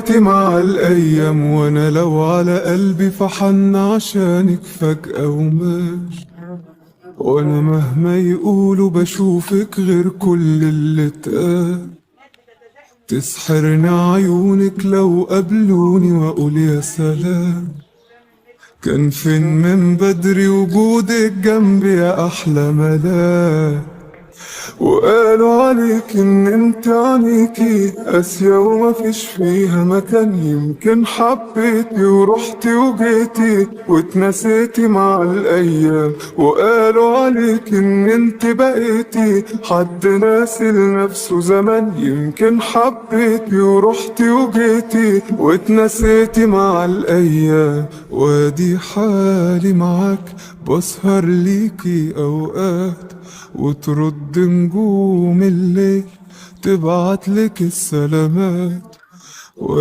نسيتي مع الأيام، وأنا لو على قلبي فحن عشانك فجأة وماشي. وأنا مهما يقولوا بشوفك غير كل اللي اتقال. تسحرني عيونك لو قابلوني وأقول يا سلام. كان فين من بدري وجودك جنبي يا أحلى ملاك. وقالوا عليك ان انت عليكي قاسية ومفيش فيها مكان. يمكن حبيتي ورحتي وجيتي واتنسيتي مع الايام. وقالوا عليك ان انت بقيتي حد ناسي لنفسه زمان. يمكن حبيتي ورحتي وجيتي واتنسيتي مع الايام. وادي حالي معاك بسهر ليكي اوقات، وترد نجوم الليل تبعتلك السلامات.